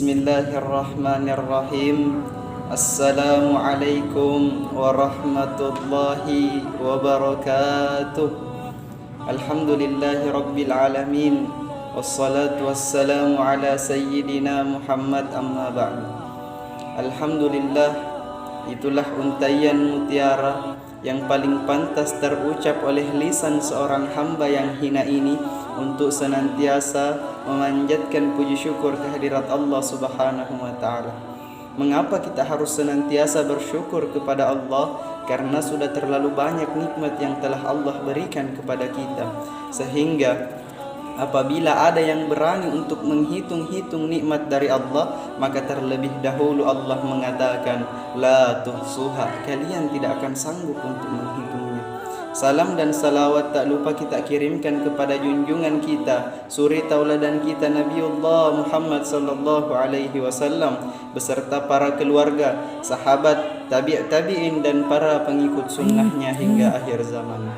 Bismillahirrahmanirrahim. Assalamualaikum warahmatullahi wabarakatuh. Alhamdulillahi rabbil alamin. Wassalatu wassalamu ala sayyidina Muhammad amma ba'du. Alhamdulillah, itulah untaian mutiara yang paling pantas terucap oleh lisan seorang hamba yang hina ini untuk senantiasa memanjatkan puji syukur kehadirat Allah Subhanahu wa taala. Mengapa kita harus senantiasa bersyukur kepada Allah? Karena sudah terlalu banyak nikmat yang telah Allah berikan kepada kita, sehingga apabila ada yang berani untuk menghitung-hitung nikmat dari Allah, maka terlebih dahulu Allah mengatakan, la tuhsuha, kalian tidak akan sanggup untuk menghitungnya. Salam dan salawat tak lupa kita kirimkan kepada junjungan kita, suri tauladan kita, Nabiullah Muhammad sallallahu alaihi wasallam beserta para keluarga, sahabat, tabi'in dan para pengikut sunnahnya hingga akhir zaman.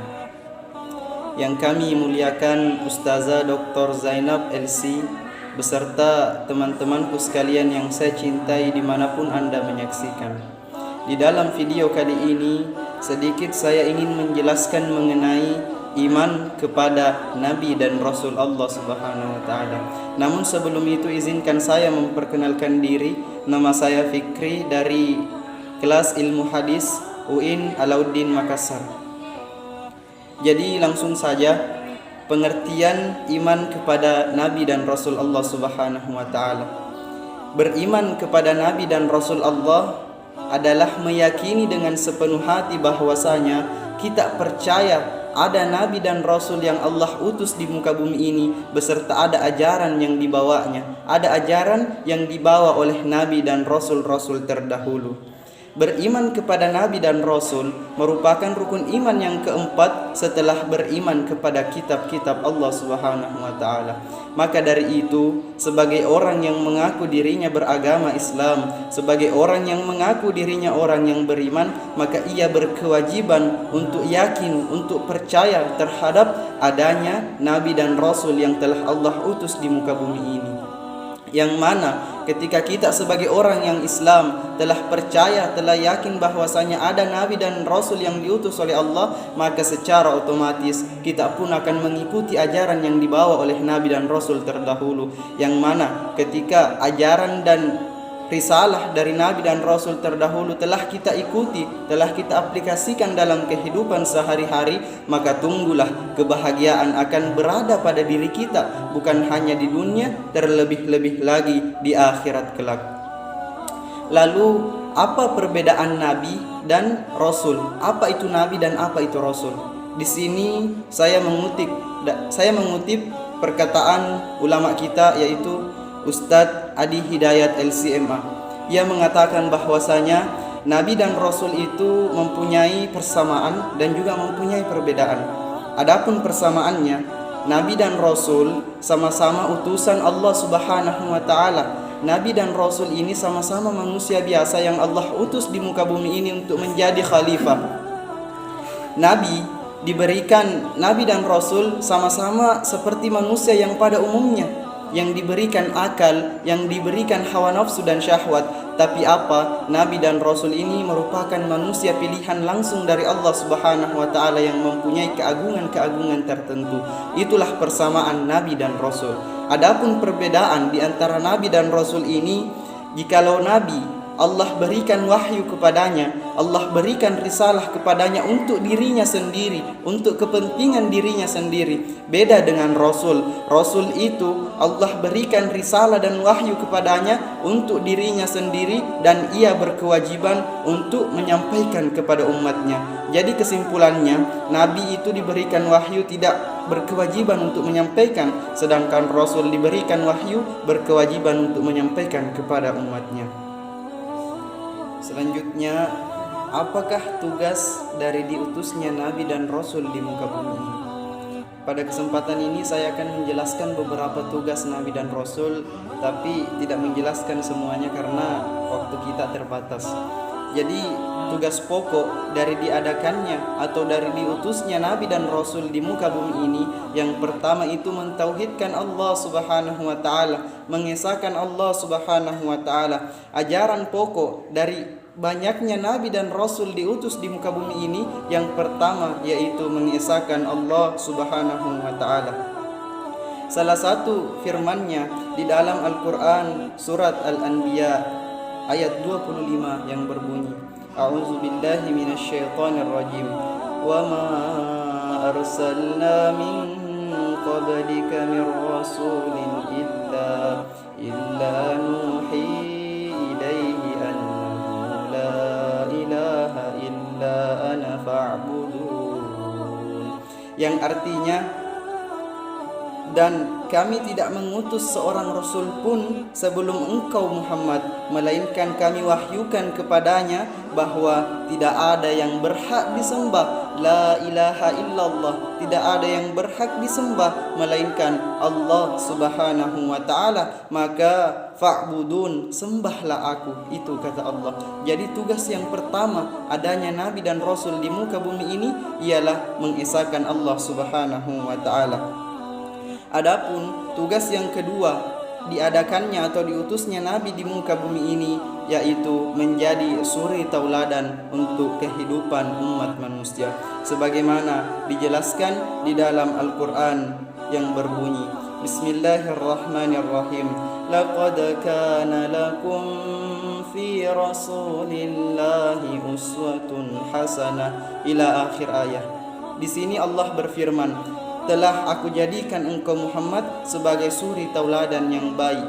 Yang kami muliakan Ustazah Dr. Zainab LC beserta teman-temanku sekalian yang saya cintai dimanapun Anda menyaksikan. Di dalam video kali ini sedikit saya ingin menjelaskan mengenai iman kepada Nabi dan Rasul Allah Subhanahu wa taala. Namun sebelum itu izinkan saya memperkenalkan diri. Nama saya Fikri dari kelas Ilmu Hadis UIN Alauddin Makassar. Jadi langsung saja, pengertian iman kepada Nabi dan Rasul Allah Subhanahu wa taala. Beriman kepada Nabi dan Rasul Allah adalah meyakini dengan sepenuh hati bahwasanya kita percaya ada Nabi dan Rasul yang Allah utus di muka bumi ini beserta ada ajaran yang dibawanya, ada ajaran yang dibawa oleh Nabi dan Rasul-Rasul terdahulu. Beriman kepada Nabi dan Rasul merupakan rukun iman yang keempat setelah beriman kepada kitab-kitab Allah Subhanahu wa taala. Maka dari itu, sebagai orang yang mengaku dirinya beragama Islam, sebagai orang yang mengaku dirinya orang yang beriman, maka ia berkewajiban untuk yakin, untuk percaya terhadap adanya Nabi dan Rasul yang telah Allah utus di muka bumi ini. Yang mana ketika kita sebagai orang yang Islam telah percaya, telah yakin bahwasanya ada Nabi dan Rasul yang diutus oleh Allah, maka secara otomatis kita pun akan mengikuti ajaran yang dibawa oleh Nabi dan Rasul terdahulu. Yang mana ketika ajaran dan risalah dari Nabi dan Rasul terdahulu telah kita ikuti, telah kita aplikasikan dalam kehidupan sehari-hari, maka tunggulah kebahagiaan akan berada pada diri kita, bukan hanya di dunia, terlebih-lebih lagi di akhirat kelak. Lalu apa perbedaan Nabi dan Rasul? Apa itu Nabi dan apa itu Rasul? Di sini saya mengutip perkataan ulama kita, yaitu Ustadz Adi Hidayat LCMA. Ia mengatakan bahwasanya Nabi dan Rasul itu mempunyai persamaan dan juga mempunyai perbedaan. Adapun persamaannya, Nabi dan Rasul sama-sama utusan Allah Subhanahu wa taala. Nabi dan Rasul ini sama-sama manusia biasa yang Allah utus di muka bumi ini untuk menjadi khalifah. Nabi dan Rasul sama-sama seperti manusia yang pada umumnya, yang diberikan akal, yang diberikan hawa nafsu dan syahwat. Tapi apa? Nabi dan Rasul ini merupakan manusia pilihan langsung dari Allah Subhanahu wa taala yang mempunyai keagungan-keagungan tertentu. Itulah persamaan Nabi dan Rasul. Adapun perbedaan di antara Nabi dan Rasul ini, jikalau Nabi Allah berikan wahyu kepadanya, Allah berikan risalah kepadanya untuk dirinya sendiri, untuk kepentingan dirinya sendiri. Beda dengan Rasul. Rasul itu Allah berikan risalah dan wahyu kepadanya untuk dirinya sendiri, dan ia berkewajiban untuk menyampaikan kepada umatnya. Jadi kesimpulannya, Nabi itu diberikan wahyu tidak berkewajiban untuk menyampaikan, sedangkan Rasul diberikan wahyu berkewajiban untuk menyampaikan kepada umatnya. Selanjutnya, apakah tugas dari diutusnya Nabi dan Rasul di muka bumi ini? Pada kesempatan ini saya akan menjelaskan beberapa tugas Nabi dan Rasul, tapi tidak menjelaskan semuanya karena waktu kita terbatas. Jadi tugas pokok dari diadakannya atau dari diutusnya Nabi dan Rasul di muka bumi ini, yang pertama itu mentauhidkan Allah Subhanahu wa taala, mengesahkan Allah Subhanahu wa taala. Ajaran pokok dari banyaknya Nabi dan Rasul diutus di muka bumi ini, yang pertama yaitu mengesahkan Allah Subhanahu wa taala. Salah satu firman-Nya di dalam Al-Qur'an surat Al-Anbiya ayat 25 yang berbunyi, A'udzu billahi minasyaitonir rajim. Wa ma arsalna min qablika mir rasulin illa nuhi ilaihi annahu la ilaha illa ana fa'budun. Yang artinya, dan kami tidak mengutus seorang rasul pun sebelum engkau Muhammad, melainkan kami wahyukan kepadanya bahwa tidak ada yang berhak disembah, la ilaha illallah, tidak ada yang berhak disembah melainkan Allah Subhanahu wa taala, maka fa'budun, sembahlah aku, itu kata Allah. Jadi tugas yang pertama adanya Nabi dan Rasul di muka bumi ini ialah mengesahkan Allah Subhanahu wa taala. Adapun tugas yang kedua diadakannya atau diutusnya Nabi di muka bumi ini, yaitu menjadi suri tauladan untuk kehidupan umat manusia, sebagaimana dijelaskan di dalam Al-Quran yang berbunyi, Bismillahirrahmanirrahim, Laqad kana lakum fi rasulillahi uswatun hasanah, ila akhir ayat. Di sini Allah berfirman, telah aku jadikan engkau Muhammad sebagai suri tauladan yang baik.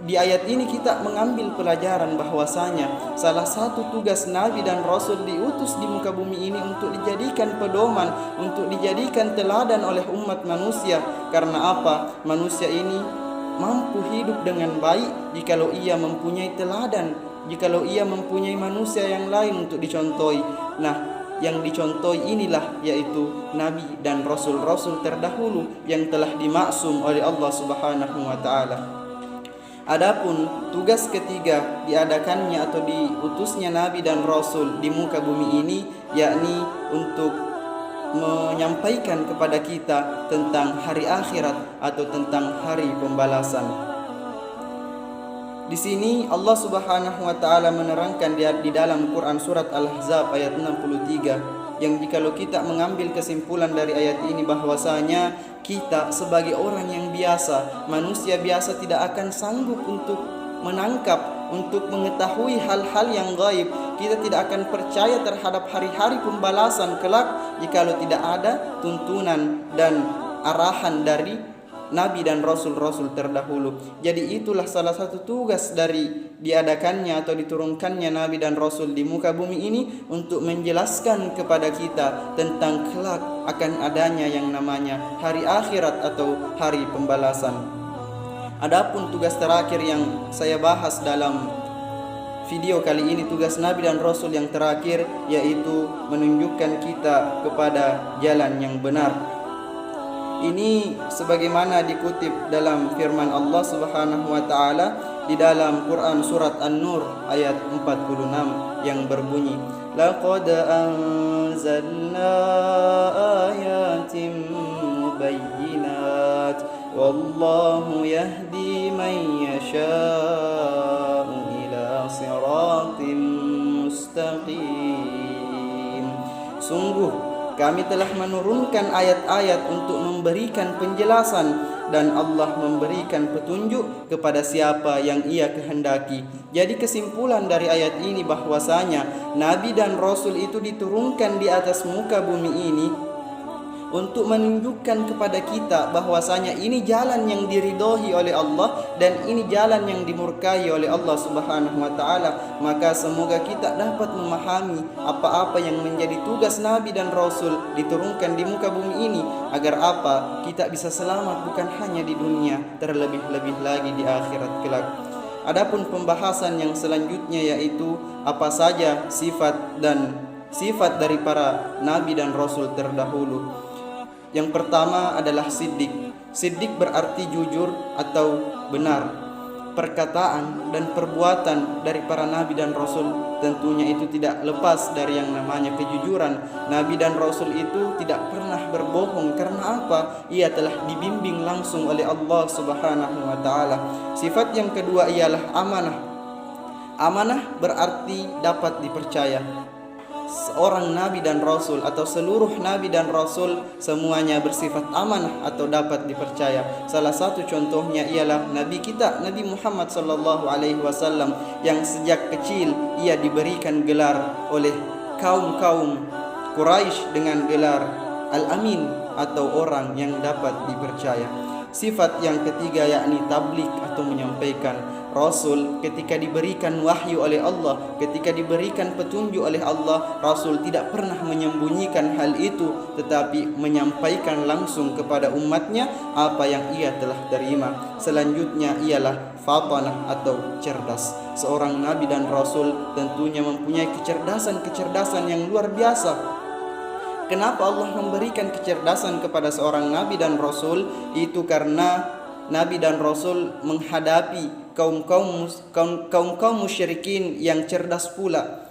Di ayat ini kita mengambil pelajaran bahwasanya salah satu tugas Nabi dan Rasul diutus di muka bumi ini untuk dijadikan pedoman, untuk dijadikan teladan oleh umat manusia. Karena apa? Manusia ini mampu hidup dengan baik jikalau ia mempunyai teladan, jikalau ia mempunyai manusia yang lain untuk dicontohi. Nah, yang dicontohi inilah yaitu Nabi dan Rasul-Rasul terdahulu yang telah dimaksum oleh Allah Subhanahu wa taala. Adapun tugas ketiga diadakannya atau diutusnya Nabi dan Rasul di muka bumi ini, yakni untuk menyampaikan kepada kita tentang hari akhirat atau tentang hari pembalasan. Di sini Allah Subhanahu wa taala menerangkan di dalam Quran surat Al-Ahzab ayat 63, yang jikalau kita mengambil kesimpulan dari ayat ini bahwasanya kita sebagai orang yang biasa, manusia biasa, tidak akan sanggup untuk menangkap, untuk mengetahui hal-hal yang gaib. Kita tidak akan percaya terhadap hari-hari pembalasan kelak jikalau tidak ada tuntunan dan arahan dari Nabi dan Rasul-Rasul terdahulu. Jadi itulah salah satu tugas dari diadakannya atau diturunkannya Nabi dan Rasul di muka bumi ini, untuk menjelaskan kepada kita tentang kelak akan adanya yang namanya hari akhirat atau hari pembalasan. Adapun tugas terakhir yang saya bahas dalam video kali ini, tugas Nabi dan Rasul yang terakhir, yaitu menunjukkan kita kepada jalan yang benar. Ini sebagaimana dikutip dalam firman Allah Subhanahu wa taala di dalam Quran surat An-Nur ayat 46 yang berbunyi, Laqad anzalna ayatin mubayyinat wallahu yahdi man yasha'u ila siratim mustaqim. Sungguh kami telah menurunkan ayat-ayat untuk memberikan penjelasan, dan Allah memberikan petunjuk kepada siapa yang Ia kehendaki. Jadi kesimpulan dari ayat ini bahwasanya Nabi dan Rasul itu diturunkan di atas muka bumi ini untuk menunjukkan kepada kita bahwasanya ini jalan yang diridhoi oleh Allah dan ini jalan yang dimurkai oleh Allah Subhanahu wa taala. Maka semoga kita dapat memahami apa-apa yang menjadi tugas Nabi dan Rasul diturunkan di muka bumi ini, agar apa? Kita bisa selamat bukan hanya di dunia, terlebih-lebih lagi di akhirat kelak. Adapun pembahasan yang selanjutnya yaitu apa saja sifat dari para Nabi dan Rasul terdahulu. Yang pertama adalah siddiq. Siddiq berarti jujur atau benar. perkataan dan perbuatan dari para nabi dan rasul tentunya itu tidak lepas dari yang namanya kejujuran. Nabi dan rasul itu tidak pernah berbohong. Karena apa? Ia telah dibimbing langsung oleh Allah Subhanahu wa taala. Sifat yang kedua ialah amanah. Amanah berarti dapat dipercaya. Seorang nabi dan rasul atau seluruh nabi dan rasul semuanya bersifat amanah atau dapat dipercaya. Salah satu contohnya ialah nabi kita, Nabi Muhammad sallallahu alaihi wasallam, yang sejak kecil ia diberikan gelar oleh kaum Quraisy dengan gelar Al-Amin atau orang yang dapat dipercaya. Sifat yang ketiga yakni tabligh atau menyampaikan. Rasul ketika diberikan wahyu oleh Allah, ketika diberikan petunjuk oleh Allah, Rasul tidak pernah menyembunyikan hal itu, tetapi menyampaikan langsung kepada umatnya apa yang ia telah terima. Selanjutnya ialah fatanah atau cerdas. Seorang nabi dan rasul tentunya mempunyai kecerdasan yang luar biasa. Kenapa Allah memberikan kecerdasan kepada seorang nabi dan rasul? Itu karena nabi dan rasul menghadapi kaum musyrikin yang cerdas pula.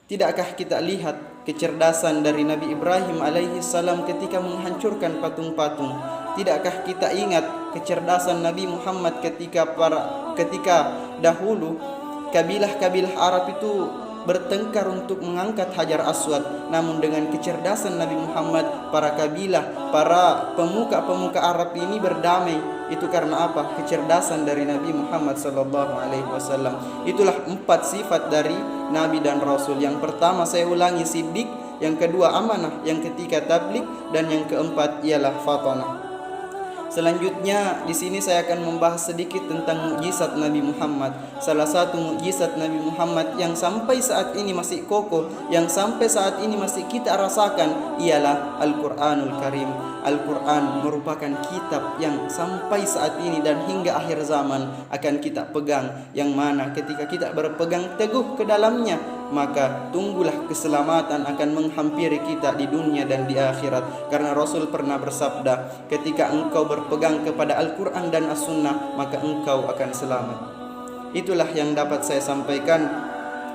Tidakkah kita lihat kecerdasan dari Nabi Ibrahim alaihi salam ketika menghancurkan patung-patung? Tidakkah kita ingat kecerdasan Nabi Muhammad ketika dahulu kabilah-kabilah Arab itu bertengkar untuk mengangkat Hajar Aswad, namun dengan kecerdasan Nabi Muhammad para pemuka Arab ini berdamai. Itu karena apa? Kecerdasan dari Nabi Muhammad sallallahu alaihi wasallam. Itulah 4 sifat dari nabi dan rasul. Yang pertama saya ulangi, siddiq, yang kedua amanah, yang ketiga tabligh, dan yang keempat ialah fatanah. Selanjutnya di sini saya akan membahas sedikit tentang mukjizat Nabi Muhammad. Salah satu mukjizat Nabi Muhammad yang sampai saat ini masih kokoh, yang sampai saat ini masih kita rasakan ialah Al-Qur'anul Karim. Al-Quran merupakan kitab yang sampai saat ini dan hingga akhir zaman akan kita pegang, yang mana ketika kita berpegang teguh ke dalamnya, maka tunggulah keselamatan akan menghampiri kita di dunia dan di akhirat. Karena Rasul pernah bersabda, ketika engkau berpegang kepada Al-Quran dan As-Sunnah, maka engkau akan selamat. Itulah yang dapat saya sampaikan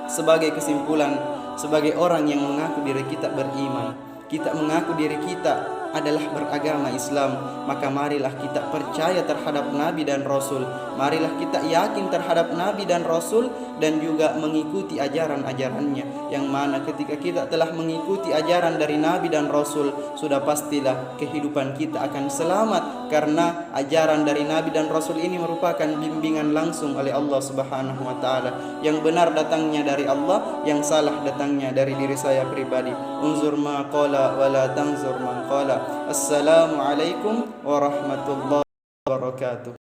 sebagai kesimpulan, sebagai orang yang mengaku diri kita beriman. Kita mengaku diri kita adalah beragama Islam, maka marilah kita percaya terhadap Nabi dan Rasul. Marilah kita yakin terhadap Nabi dan Rasul dan juga mengikuti ajaran-ajarannya. Yang mana ketika kita telah mengikuti ajaran dari Nabi dan Rasul, sudah pastilah kehidupan kita akan selamat, karena ajaran dari Nabi dan Rasul ini merupakan bimbingan langsung oleh Allah Subhanahu wa taala. Yang benar datangnya dari Allah, yang salah datangnya dari diri saya pribadi. Unzur ma qala wa la tanzur man qala. Assalamualaikum warahmatullahi wabarakatuh.